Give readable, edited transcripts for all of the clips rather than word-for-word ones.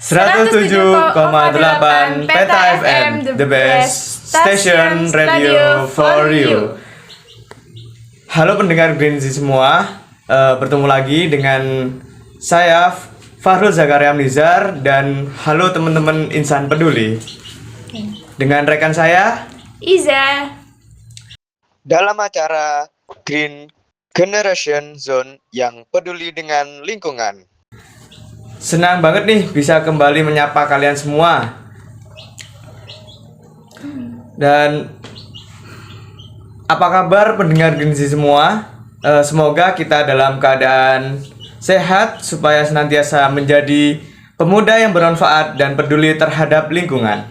107,8 Peta FM, the best station radio for you. Halo pendengar Greenzy semua, bertemu lagi dengan saya Fahrul Zakaria Nizar dan halo teman-teman insan peduli. Dengan rekan saya Iza. Dalam acara Green Generation Zone yang peduli dengan lingkungan. Senang banget nih bisa kembali menyapa kalian semua. Dan apa kabar pendengar Greenzy semua? Semoga kita dalam keadaan sehat supaya senantiasa menjadi pemuda yang bermanfaat dan peduli terhadap lingkungan.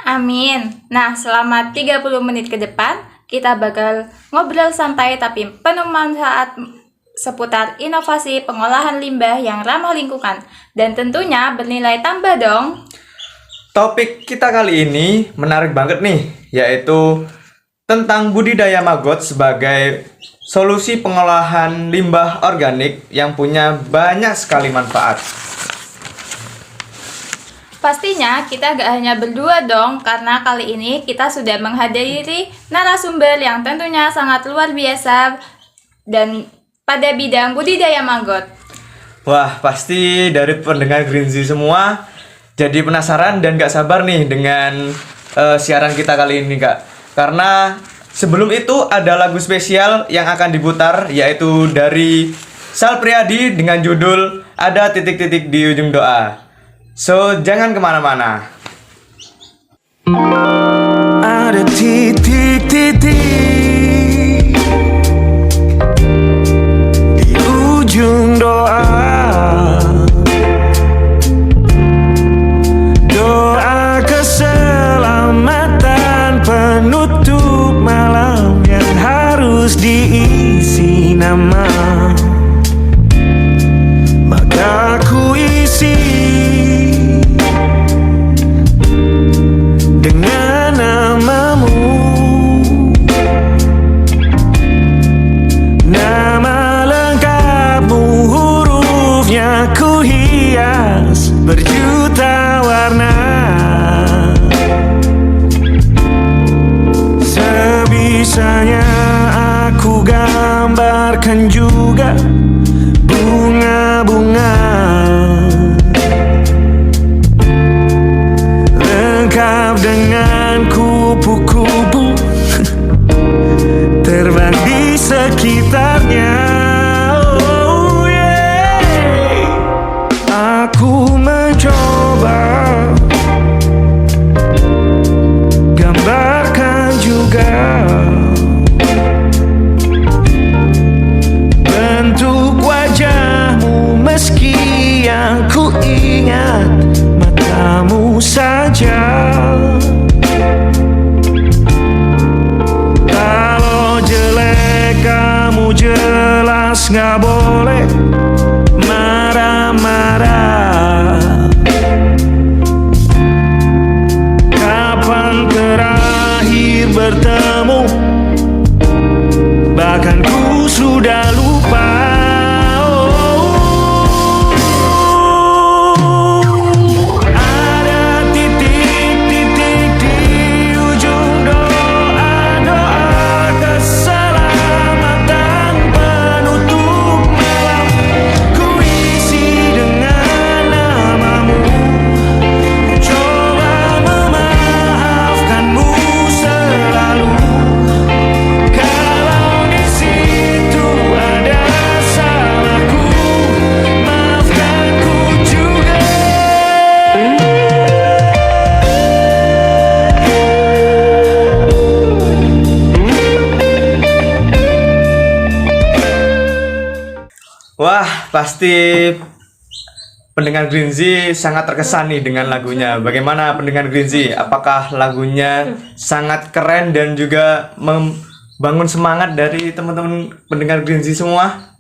Amin. Nah, selama 30 menit ke depan kita bakal ngobrol santai tapi penuh manfaat seputar inovasi pengolahan limbah yang ramah lingkungan dan tentunya bernilai tambah dong. Topik kita kali ini menarik banget nih, yaitu tentang budidaya maggot sebagai solusi pengolahan limbah organik yang punya banyak sekali manfaat. Pastinya kita gak hanya berdua dong, karena kali ini kita sudah menghadiri narasumber yang tentunya sangat luar biasa dan pada bidang budidaya maggot. Wah, pasti dari pendengar Greenzy semua jadi penasaran dan gak sabar nih dengan siaran kita kali ini, Kak. Karena sebelum itu ada lagu spesial yang akan diputar, yaitu dari Sal Priadi dengan judul Ada Titik-Titik di Ujung Doa. So, jangan kemana-mana. Ada titik-titik di ujung doa, doa keselamatan penutup malam yang harus diisi nama. Maka ku isi dengan namamu, nama lengkapmu, hurufnya ku hias berjuta warna. Sebisanya aku gambarkan juga bunga-bunga lengkap dengan kupu-kupu terbang di sekitarnya. Oh yeah. Aku mencoba gambarkan juga bentuk wajahmu, meski yang ku ingat matamu saja. Kalau jelek kamu jelas gak boleh marah-marah. Kapan terakhir bertemu, bahkan ku sudah lupa. Ada titik-titik di ujung doa, doa keselamatan penutup malam. Ku isi dengan namamu, coba memaafkanmu selalu. Kalau di situ ada salahku, maafkanku juga. Wah, pasti pendengar Greenzy sangat terkesan nih dengan lagunya. Bagaimana pendengar Greenzy? Apakah lagunya sangat keren dan juga membangun semangat dari teman-teman pendengar Greenzy semua?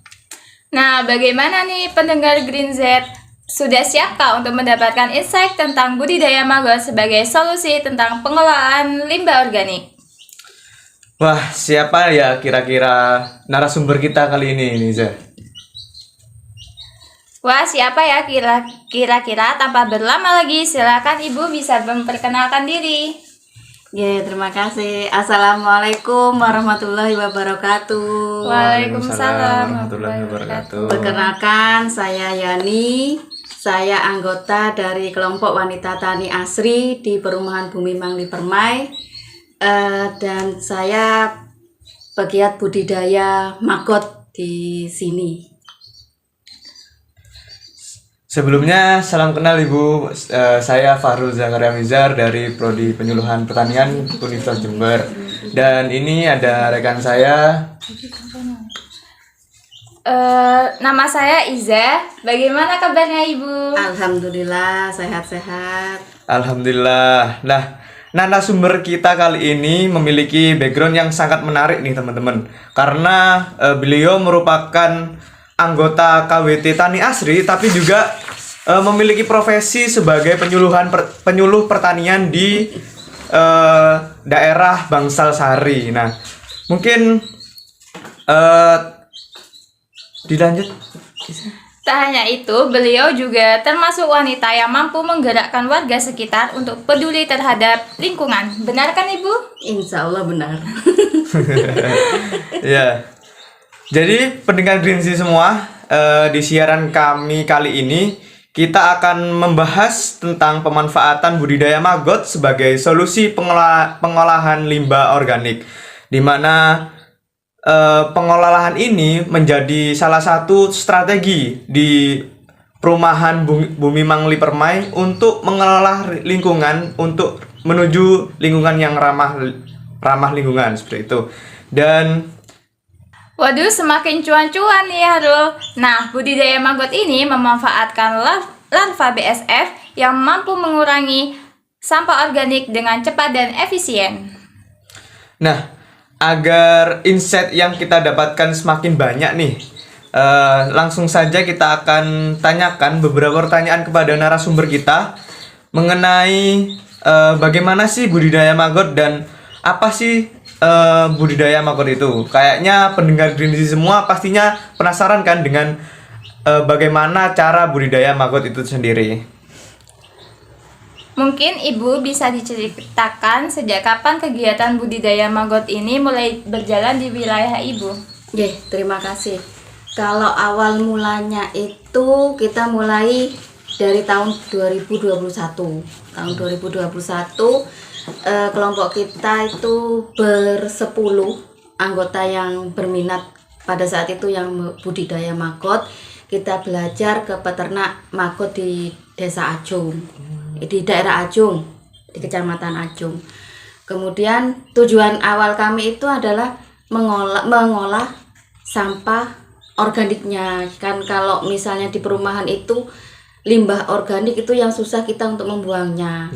Nah, bagaimana nih pendengar Green Z? Sudah siapkah untuk mendapatkan insight tentang budidaya maggot sebagai solusi tentang pengolahan limbah organik? Wah, siapa ya kira-kira narasumber kita kali ini, Niza? Wah, siapa ya kira-kira? Tanpa berlama lagi, silakan Ibu bisa memperkenalkan diri. Ya, terima kasih. Assalamualaikum warahmatullahi wabarakatuh. Waalaikumsalam warahmatullahi wabarakatuh. Perkenalkan, saya Yani. Saya anggota dari kelompok wanita tani ASRI di Perumahan Bumi Mangli Permai. Dan saya pegiat budidaya maggot di sini. Sebelumnya salam kenal Ibu. Saya Fahrul Zakaria Mizar dari Prodi Penyuluhan Pertanian Universitas Jember. Dan ini ada rekan saya. Nama saya Iza. Bagaimana kabarnya Ibu? Alhamdulillah, sehat-sehat. Alhamdulillah. Nah, narasumber kita kali ini memiliki background yang sangat menarik nih teman-teman. Karena beliau merupakan anggota KWT Tani Asri, tapi juga memiliki profesi sebagai penyuluh pertanian di daerah Bangsal Sari. Nah, mungkin dilanjut. Tak hanya itu, beliau juga termasuk wanita yang mampu menggerakkan warga sekitar untuk peduli terhadap lingkungan. Benar kan Ibu? Insya Allah benar. Ya. Jadi pendengar Greenzy semua, di siaran kami kali ini kita akan membahas tentang pemanfaatan budidaya maggot sebagai solusi pengolahan limbah organik, di mana pengolahan ini menjadi salah satu strategi di Perumahan Bumi Mangli Permai untuk mengelola lingkungan untuk menuju lingkungan yang ramah lingkungan seperti itu. Dan Waduh, semakin cuan-cuan nih Harul. Nah, budidaya maggot ini memanfaatkan larva BSF yang mampu mengurangi sampah organik dengan cepat dan efisien. nah, agar insight yang kita dapatkan semakin banyak nih, langsung saja kita akan tanyakan beberapa pertanyaan kepada narasumber kita mengenai bagaimana sih budidaya maggot dan apa sih budidaya maggot itu. Kayaknya pendengar Greenzy semua pastinya penasaran kan dengan bagaimana cara budidaya maggot itu sendiri. Mungkin Ibu bisa diceritakan sejak kapan kegiatan budidaya maggot ini mulai berjalan di wilayah Ibu? Oke, terima kasih. Kalau awal mulanya itu kita mulai dari tahun 2021. Tahun 2021 kelompok kita itu bersepuluh anggota yang berminat pada saat itu yang budidaya maggot. Kita belajar ke peternak maggot di Desa Ajung, di daerah Ajung, di Kecamatan Ajung. Kemudian tujuan awal kami itu adalah mengolah sampah organiknya. Kan kalau misalnya di perumahan itu limbah organik itu yang susah kita untuk membuangnya.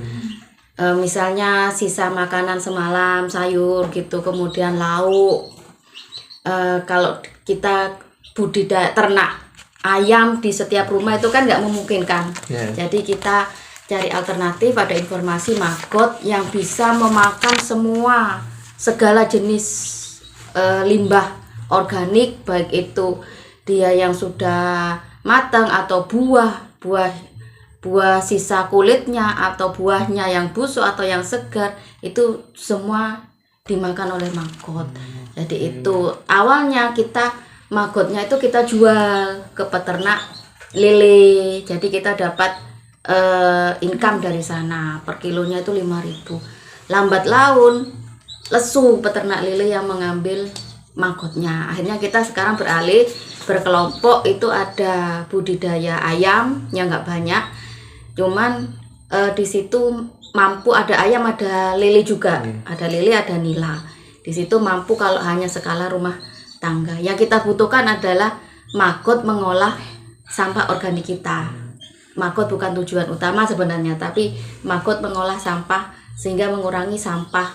Misalnya sisa makanan semalam, sayur gitu, kemudian lauk. Kalau kita budidaya ternak ayam di setiap rumah itu kan nggak memungkinkan. Jadi kita cari alternatif, ada informasi maggot yang bisa memakan segala jenis limbah organik, baik itu dia yang sudah matang atau buah sisa kulitnya atau buahnya yang busuk atau yang segar, itu semua dimakan oleh maggot. Jadi itu awalnya maggotnya itu kita jual ke peternak lele. Jadi kita dapat income dari sana, per kilonya itu 5.000. Lambat laun lesu peternak lele yang mengambil maggotnya. Akhirnya kita sekarang beralih berkelompok, itu ada budidaya ayam yang nggak banyak, cuman di situ mampu, ada ayam, ada lele juga, ada lele, ada nila. Di situ mampu kalau hanya skala rumah tangga. Yang kita butuhkan adalah maggot mengolah sampah organik kita. Maggot bukan tujuan utama sebenarnya, tapi maggot mengolah sampah sehingga mengurangi sampah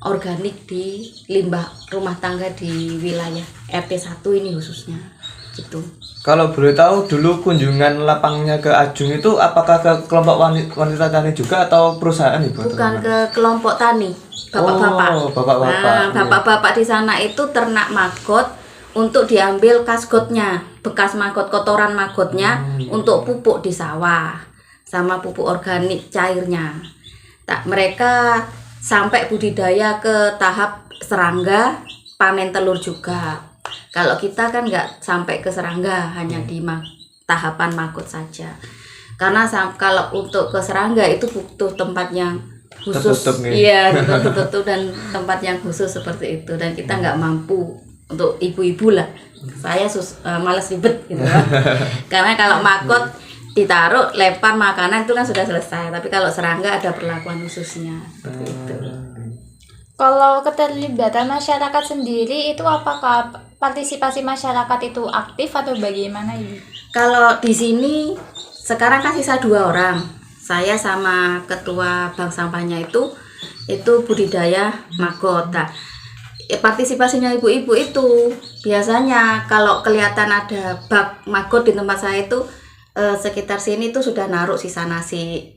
organik di limbah rumah tangga di wilayah RT 1 ini khususnya. Gitu. Kalau boleh tahu dulu kunjungan lapangnya ke Ajung itu apakah ke kelompok wanita tani juga atau perusahaan Ibu? Bukan, ke kelompok tani, bapak-bapak. Oh, bapak-bapak. Nah, bapak-bapak di sana itu ternak maggot untuk diambil kasgotnya, bekas maggot, kotoran maggotnya untuk pupuk di sawah sama pupuk organik cairnya. Mereka sampai budidaya ke tahap serangga, panen telur juga. Kalau kita kan nggak sampai ke serangga, hanya di tahapan maggot saja. Karena kalau untuk ke serangga itu butuh tempat yang khusus, Tertutup nih. iya tertutup dan tempat yang khusus seperti itu, dan kita nggak mampu untuk ibu-ibu lah. Saya malas ribet gitu. Karena kalau maggot ditaruh lempar makanan itu kan sudah selesai, tapi kalau serangga ada perlakuan khususnya seperti itu. Kalau keterlibatan masyarakat sendiri itu apakah partisipasi masyarakat itu aktif atau bagaimana Ibu? Kalau di sini sekarang kan sisa 2 orang. Saya sama ketua bank sampahnya itu budidaya maggot. Nah, partisipasinya ibu-ibu itu biasanya kalau kelihatan ada bak maggot di tempat saya itu sekitar sini tuh sudah naruh sisa nasi,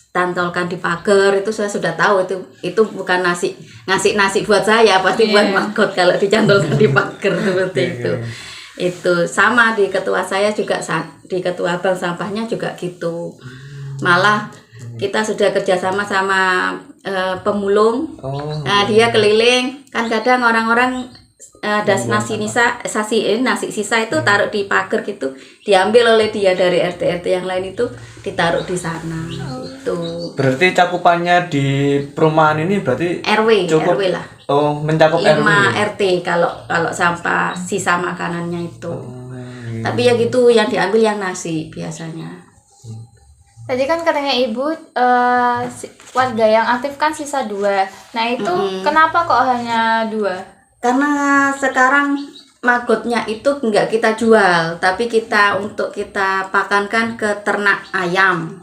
tantolkan di pagar. Itu saya sudah tahu itu bukan ngasih nasi buat saya, pasti buat maggot kalau dicantolkan di pagar seperti itu. Itu sama di ketua saya juga, di ketua bank sampahnya juga gitu. Malah kita sudah kerjasama sama pemulung. Nah, dia keliling kan, kadang orang-orang ada nasi sisa itu taruh di pagar gitu, diambil oleh dia dari RT yang lain, itu ditaruh di sana. Itu Berarti cakupannya di perumahan ini berarti cukup RW lah. Oh, mencakup 5 RW. RT kalau sampah sisa makanannya itu. Tapi ya gitu, yang diambil yang nasi biasanya. Tadi kan katanya Ibu warga yang aktif kan sisa 2. Nah itu kenapa kok hanya 2? Karena sekarang maggotnya itu enggak kita jual, tapi untuk kita pakankan ke ternak ayam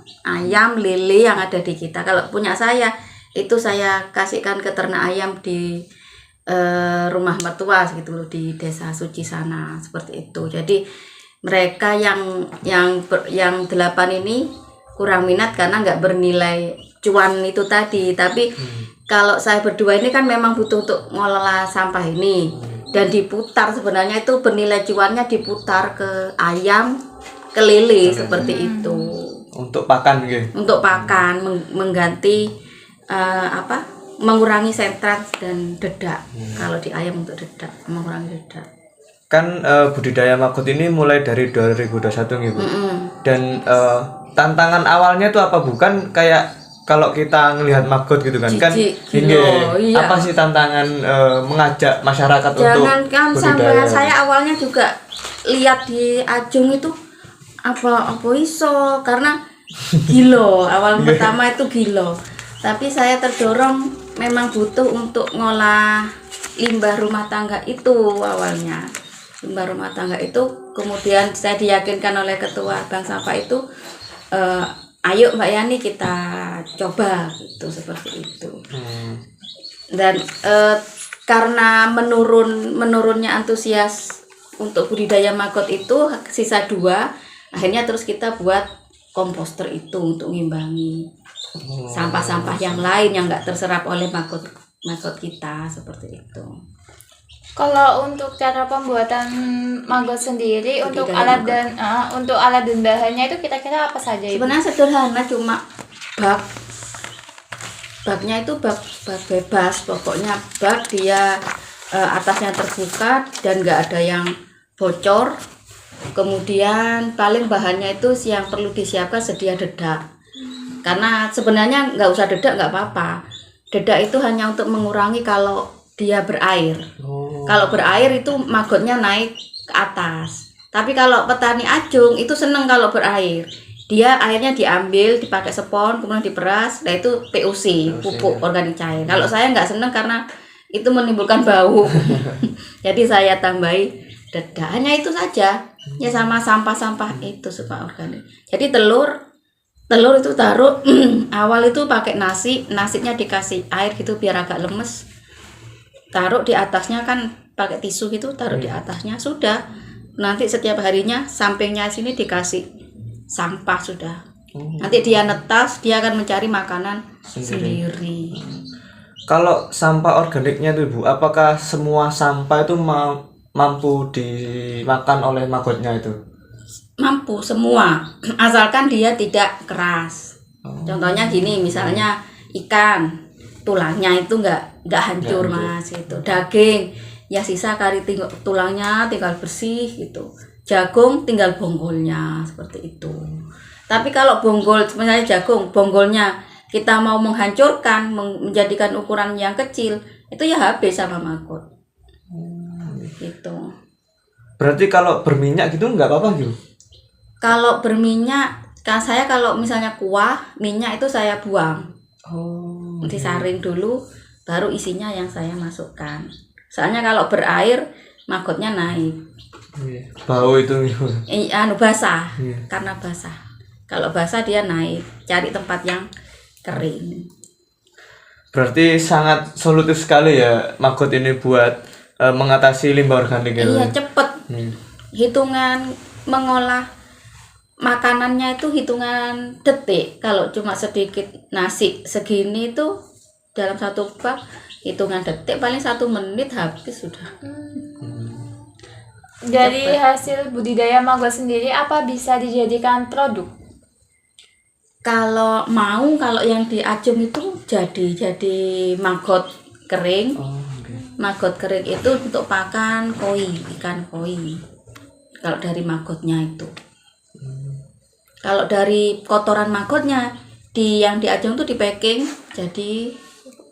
lele yang ada di kita. Kalau punya saya itu saya kasihkan ke ternak ayam di rumah mertua gitu loh, di Desa Suci sana, seperti itu. Jadi mereka yang 8 ini kurang minat karena nggak bernilai cuan itu tadi. Tapi kalau saya berdua ini kan memang butuh untuk mengelola sampah ini, dan diputar sebenarnya itu bernilai cuannya diputar ke ayam, ke lele seperti itu. Untuk pakan gitu. Untuk pakan, mengganti mengurangi sentrat dan dedak. Kalau di ayam untuk dedak, mengurangi dedak. Kan budidaya maggot ini mulai dari 2021 nih Bu. Dan tantangan awalnya tuh apa, bukan kayak kalau kita ngelihat maggot gitu kan, kan ini iya. apa sih tantangan mengajak masyarakat untuk Jangankan sampai saya awalnya juga lihat di Ajung itu apa iso, karena gilo awal pertama itu gilo. Tapi saya terdorong memang butuh untuk ngolah limbah rumah tangga itu awalnya. Limbah rumah tangga itu kemudian saya diyakinkan oleh ketua bank sampah itu, ayo Mbak Yani kita coba gitu, seperti itu. Dan karena menurunnya antusias untuk budidaya maggot itu sisa 2, akhirnya terus kita buat komposter itu untuk ngimbangi sampah-sampah yang lain yang nggak terserap oleh maggot kita, seperti itu. Kalau untuk cara pembuatan maggot sendiri, untuk alat dan bahannya itu kira-kira apa saja Ibu? Sebenarnya sederhana, cuma baknya itu bak bebas, pokoknya bak dia atasnya terbuka dan nggak ada yang bocor. Kemudian paling bahannya itu yang perlu disiapkan sedia dedak, karena sebenarnya nggak usah dedak, nggak apa-apa. Dedak itu hanya untuk mengurangi kalau dia berair. Kalau berair itu maggotnya naik ke atas. Tapi kalau petani Ajung itu seneng kalau berair. Dia airnya diambil, dipakai spon, kemudian diperas, nah itu POC, pupuk organik cair. Kalau saya nggak seneng karena itu menimbulkan bau. Jadi saya tambahi dedak. Hanya itu saja. Ya sama sampah-sampah itu supaya organik. Jadi telur itu taruh awal itu pakai nasinya dikasih air gitu biar agak lemes. Taruh di atasnya kan pakai tisu gitu, taruh di atasnya, sudah. Nanti setiap harinya sampingnya sini dikasih sampah sudah. Nanti dia netas, dia akan mencari makanan sendiri. Kalau sampah organiknya tuh Bu, apakah semua sampah itu mampu dimakan oleh magotnya itu? Mampu semua, asalkan dia tidak keras. Contohnya gini, misalnya ikan, tulangnya itu nggak hancur mas, itu daging, ya sisa kari tulangnya tinggal bersih gitu. Jagung tinggal bonggolnya seperti itu. Tapi kalau bonggol, misalnya jagung, bonggolnya kita mau menghancurkan, menjadikan ukuran yang kecil, itu ya habis sama maggot. Gitu. Berarti kalau berminyak gitu nggak apa-apa gitu? Kalau berminyak, saya kalau misalnya kuah, minyak itu saya buang. Oh. Disaring dulu, baru isinya yang saya masukkan. Soalnya kalau berair, magotnya naik. Bau itu gitu. Basah, Iya. karena basah. Kalau basah dia naik, cari tempat yang kering. Berarti sangat solutif sekali ya maggot ini buat mengatasi limbah organik itu. Iya, cepet. Hmm. Hitungan mengolah makanannya itu hitungan detik. Kalau cuma sedikit nasi segini itu dalam satu bak hitungan detik, paling 1 menit habis sudah. Dari hasil budidaya maggot sendiri apa bisa dijadikan produk? Kalau kalau yang diacung itu jadi maggot kering. Oh, oke. Maggot kering itu untuk pakan koi, ikan koi. Kalau dari maggotnya itu. Kalau dari kotoran maggotnya yang diacung itu di packing jadi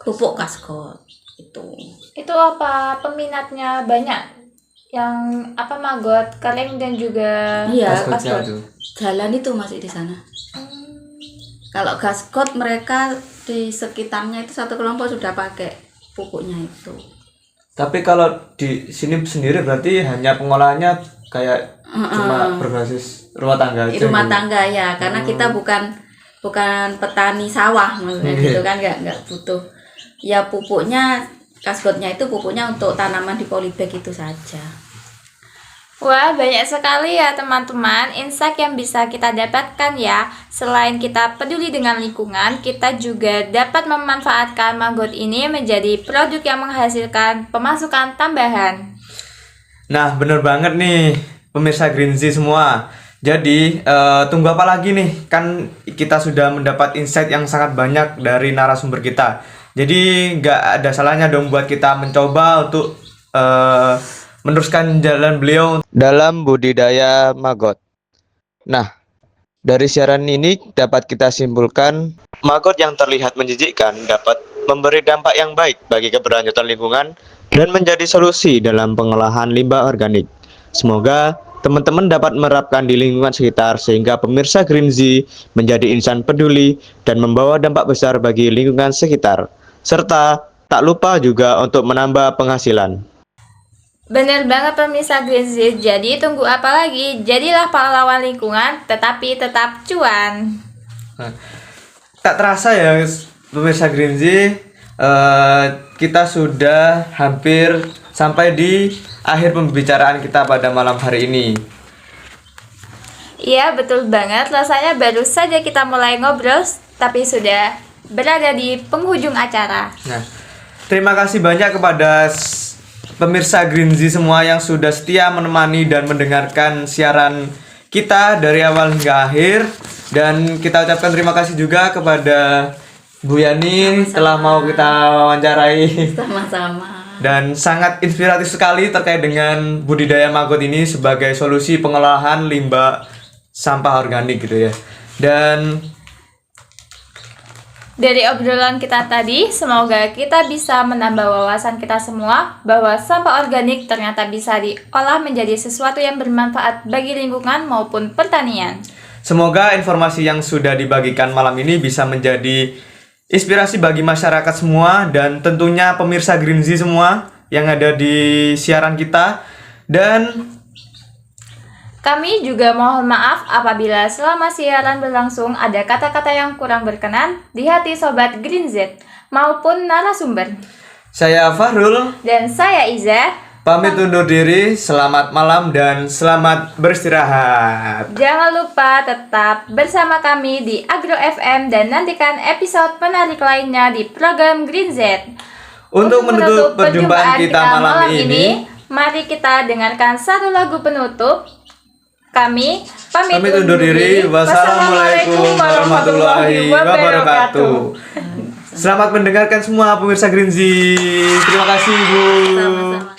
pupuk kaskot itu. Itu apa peminatnya banyak? Yang apa maggot kering dan juga Iya, Kaskotnya kaskot. itu. jalan itu masih di sana. Kalau kaskot mereka di sekitarnya itu satu kelompok sudah pakai pupuknya itu. Tapi kalau di sini sendiri berarti hanya pengolahannya kayak cuma berbasis rumah tangga aja. Di rumah gitu. tangga ya, karena kita bukan petani sawah maksudnya gitu kan, nggak butuh. Ya pupuknya kaskotnya itu pupuknya untuk tanaman di polybag itu saja. Wah, banyak sekali ya teman-teman insight yang bisa kita dapatkan ya. Selain kita peduli dengan lingkungan, kita juga dapat memanfaatkan maggot ini menjadi produk yang menghasilkan pemasukan tambahan. Nah, bener banget nih pemirsa Greenzy semua. Jadi, tunggu apa lagi nih? Kan kita sudah mendapat insight yang sangat banyak dari narasumber kita. Jadi, nggak ada salahnya dong buat kita mencoba untuk meneruskan jalan beliau dalam budidaya maggot. Nah, dari siaran ini dapat kita simpulkan maggot yang terlihat menjijikkan dapat memberi dampak yang baik bagi keberlanjutan lingkungan dan menjadi solusi dalam pengolahan limbah organik. Semoga teman-teman dapat menerapkan di lingkungan sekitar sehingga pemirsa Greenzy menjadi insan peduli dan membawa dampak besar bagi lingkungan sekitar. Serta tak lupa juga untuk menambah penghasilan. Bener banget pemirsa Greenzy, jadi tunggu apa lagi? Jadilah pahlawan lingkungan, tetapi tetap cuan. Nah, tak terasa ya pemirsa Greenzy, kita sudah hampir sampai di akhir pembicaraan kita pada malam hari ini. Iya betul banget, rasanya baru saja kita mulai ngobrol, tapi sudah berada di penghujung acara. Nah, terima kasih banyak kepada pemirsa Greenzy semua yang sudah setia menemani dan mendengarkan siaran kita dari awal hingga akhir. Dan kita ucapkan terima kasih juga kepada Bu Yani telah mau kita wawancarai. Sama-sama. Dan sangat inspiratif sekali terkait dengan budidaya maggot ini sebagai solusi pengolahan limbah sampah organik gitu ya. Dan Dari obrolan kita tadi, semoga kita bisa menambah wawasan kita semua bahwa sampah organik ternyata bisa diolah menjadi sesuatu yang bermanfaat bagi lingkungan maupun pertanian. semoga informasi yang sudah dibagikan malam ini bisa menjadi inspirasi bagi masyarakat semua dan tentunya pemirsa Greenzy semua yang ada di siaran kita. Dan Kami juga mohon maaf apabila selama siaran berlangsung ada kata-kata yang kurang berkenan di hati Sobat Greenzy maupun narasumber. saya Fahrul Dan saya Iza. pamit undur diri. Selamat malam dan selamat beristirahat. Jangan lupa tetap bersama kami di Agro FM dan nantikan episode menarik lainnya di program Green Z. Untuk menutup perjumpaan kita malam ini, mari kita dengarkan satu lagu penutup. Kami pamit undur diri. Wassalamualaikum warahmatullahi wabarakatuh. Selamat mendengarkan semua pemirsa Greenzy. Terima kasih Bu. Sama-sama.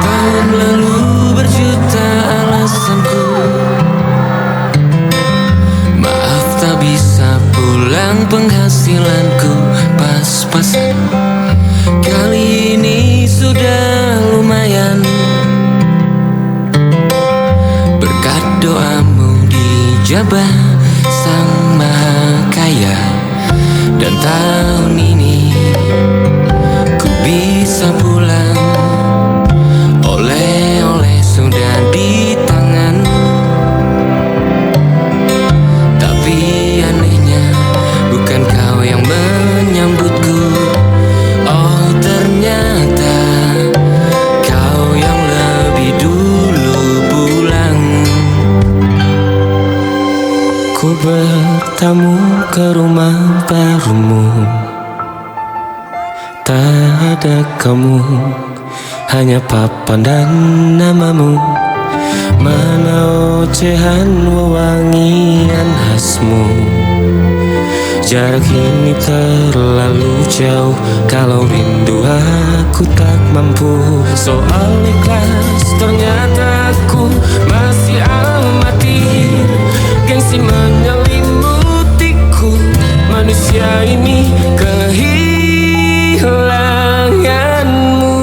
Tahun lalu berjuta alasanku, maaf tak bisa pulang, penghasilanku pas-pasan. Kali ini sudah lumayan, berkat doamu dijabah Sang Maha Kaya. Dan tahun ini ku bisa pulang, oleh-oleh sudah di tangan. Tapi anehnya bukan kau yang menyambutku. Oh ternyata kau yang lebih dulu pulang. Ku bertamu ke rumah barumu, tak ada kamu, hanya papan dan namamu. Mana ocehan wewangian khasmu. Jarak ini terlalu jauh, kalau rindu aku tak mampu. Soal ikhlas ternyata aku masih amati. Gengsi menyelimutiku, manusia ini kehilanganmu.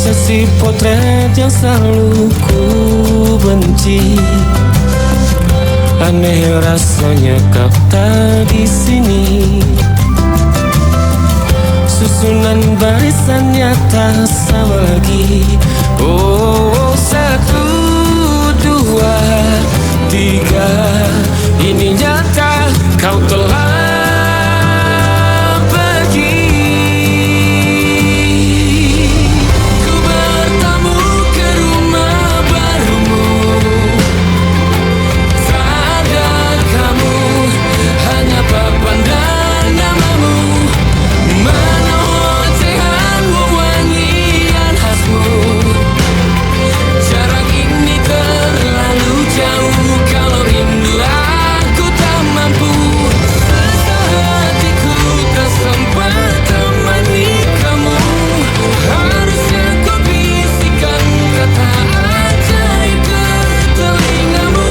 Sesi potret yang selalu ku benci, aneh rasanya kau tak di sini. Susunan barisannya tak sama lagi. Oh, 1, 2, 3, ini nyata kau telah pergi. Ku bertamu ke rumah barumu, tak ada kamu, hanya papan dan namamu. Mana ocehan wewangian khasmu. Jarak ini terlalu jauh, kalau rindu aku tak mampu. Hatiku tak sempat temani kamu. Harusnya kau bisikan kata ajaib ke telingamu.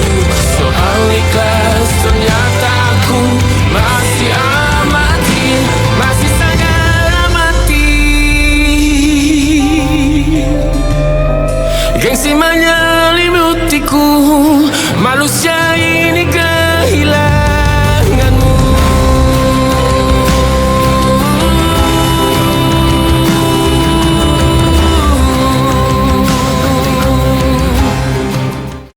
Soal ikhlas ternyata aku masih amati, masih sangat amati. Gengsi menyelimutiku, manusia ini